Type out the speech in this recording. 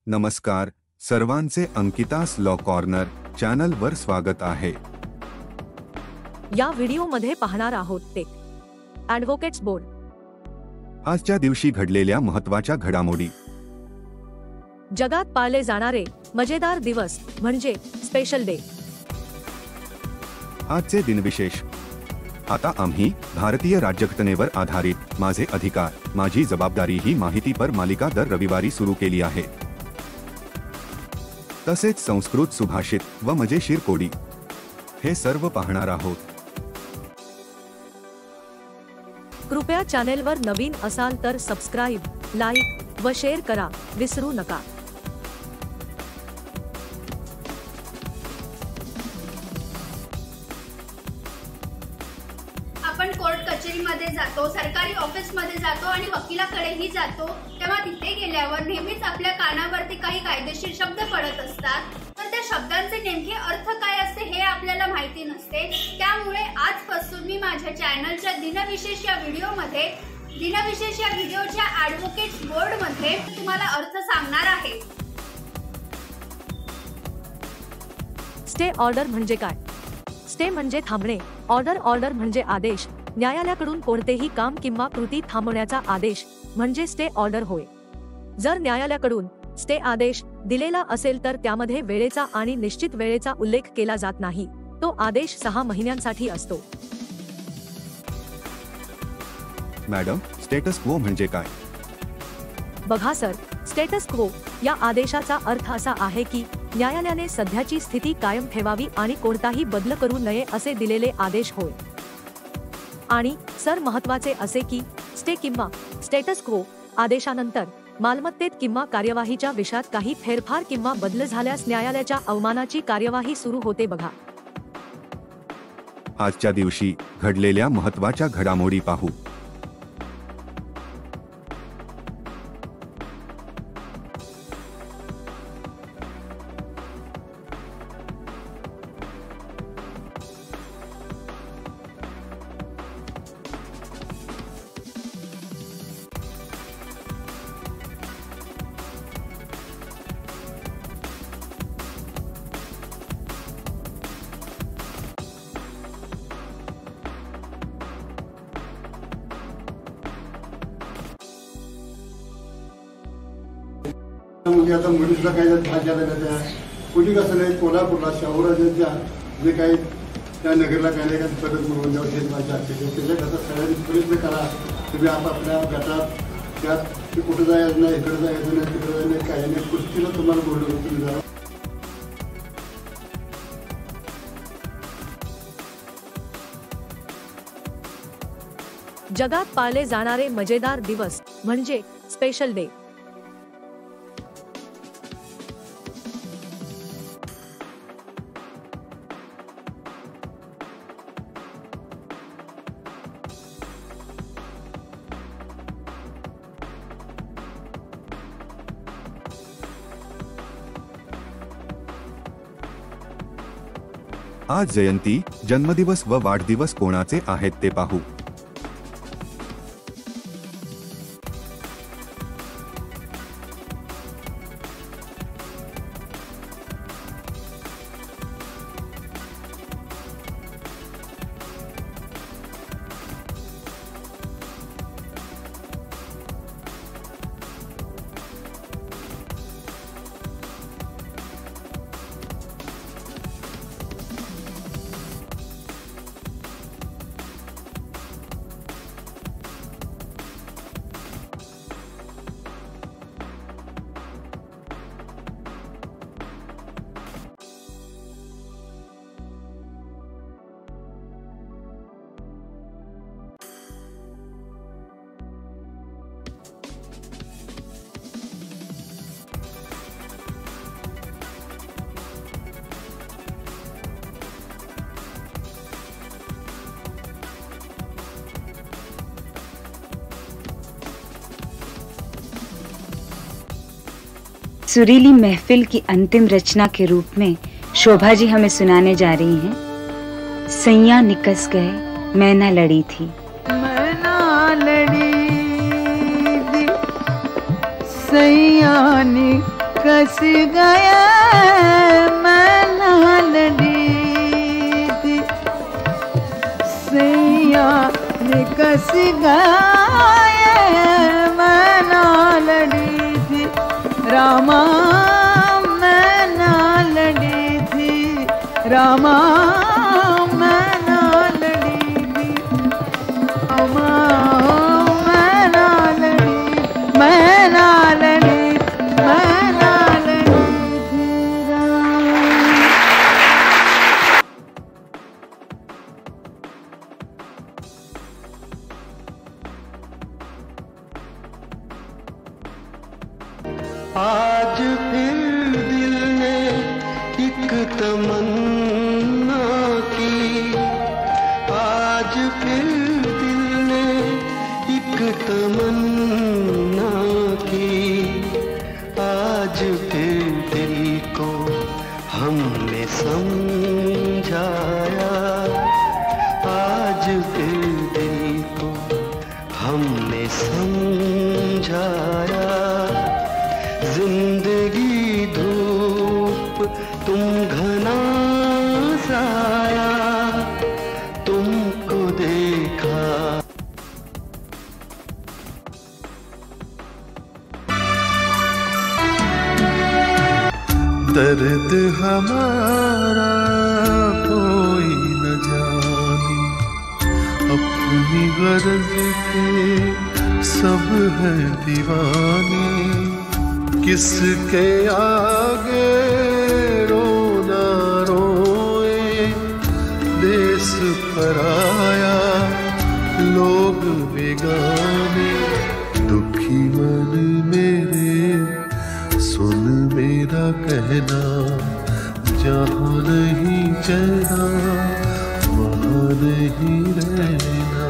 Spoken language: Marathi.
नमस्कार, सर्वांचे अंकितास लॉ कॉर्नर चॅनलवर स्वागत आहे। या व्हिडिओमध्ये पाहणार आहोत ते ॲडव्होकेट्स बोर्ड आजच्या दिवशी घडलेल्या महत्त्वाच्या घडामोडी। जगात पाळले जाणारे मजेदार दिवस म्हणजे स्पेशल डे। आजचे दिनविशेष। आता आम्ही भारतीय राज्यघटनेवर आधारित माझे अधिकार माझी जबाबदारी ही माहितीपर मालिका दर रविवारी सुरू केली आहे। तसेच संस्कृत सुभाषित व मजेशीर कोडी हे सर्व पाहणार आहोत। कृपया चॅनेलवर नवीन असाल तर सबस्क्राइब, लाईक व शेअर करा विसरू नका। आपण कोर्ट कचेरीमध्ये जातो, सरकारी ऑफिसमध्ये जातो आणि वकिलाकडेही जातो, तेव्हा तिथे गेल्यावर नेहमीच आपल्या कानावरती काही कायदेशीर शब्द पडत असतात, पण त्या शब्दांचे नेमके अर्थ काय असते हे आपल्याला माहिती नसते। त्यामुळे आजपासून मी माझ्या चॅनलच्या दिनविशेष या व्हिडिओच्या ॲडव्होकेट्स बोर्डमध्ये तुम्हाला अर्थ सांगणार आहे। स्टे ऑर्डर म्हणजे काय? स्टे म्हणजे थांबणे, ऑर्डर म्हणजे आदेश। न्यायालयाकडून कोणतेही काम किंवा कृती थांबवण्याचा आदेश म्हणजे स्टे ऑर्डर होय। जर न्यायालयाकडून स्टे आदेश दिलेला असेल तर त्यामध्ये वेळेचा आणि निश्चित वेळेचा उल्लेख केला जात नाही। तो आदेश 6 महिन्यांसाठी असतो। मॅडम, स्टेटस क्वो म्हणजे काय? बघा सर, स्टेटस क्वो या आदेशाचा अर्थ असा आहे की न्यायालयाने सध्याची स्थिती कायम ठेवावी आणि कोणताही बदल करू नये असे दिलेले आदेश होय। आणि सर, महत्त्वाचे असे की स्टे किंवा स्टेटस क्वो आदेशानंतर मालमत्तेत किंवा कार्यवाहीच्या विषयात काही फेरफार किंवा बदल झाल्यास न्यायालयाच्या अवमानाची कार्यवाही सुरू होते। बघा, आजच्या दिवशी घडलेल्या महत्त्वाच्या घडामोडी पाहू। म्हणजे आता मुलीचा काही भाग झाला त्या कुठे कसं नाही, कोल्हापूरला शाहूराजांच्या जे काही त्या नगरला काही नाही का परत मिळवून द्यावं हे माझी अपेक्षा। त्याच्याकरता सगळ्यांनी प्रयत्न करा, तुम्ही आपापल्या गटात त्यात ते कुठं जायचं नाही, इकडे जायचं नाही, तिकडे जायचं नाही, काही नाही, कुस्तीला तुम्हाला बोललो तुम्ही जा। जगात पाळले जाणारे मजेदार दिवस म्हणजे स्पेशल डे। आज जयंती, जन्मदिवस व वाढदिवस कोणाचे आहेत ते पाहू। सुरीली महफिल की अंतिम रचना के रूप में शोभा जी हमें सुनाने जा रही हैं। सैया निकस गए मैं ना लड़ी थी, मैं ना लड़ी थी, सैया निकस निकस गया मैना लड़ी थी, सैया निकस गया मैना लड़ी थी, रामा मैना लड़ी थी, रामा मैना लड़ी थी, रामा मैना लड़ी, मैना लड़ी, मैना लड़ी थी राम। आज फिर दिल ने एक तमन्ना की, आज फिर दिल ने एक तमन्ना की, आज फिर दिल को हमने समझाया, आज फिर दिल को हमने समझाया, जिंदगी धूप तुम घना साया, तुमको देखा। दर्द हमारा कोई न जाने, अपनी गरज के सब है दीवाने, किसके आगे रोना रोए, देश पराया लोग बेगाने, दुखी मन मेरे सुन मेरा कहना, जहाँ नहीं चैना वहाँ नहीं रहना।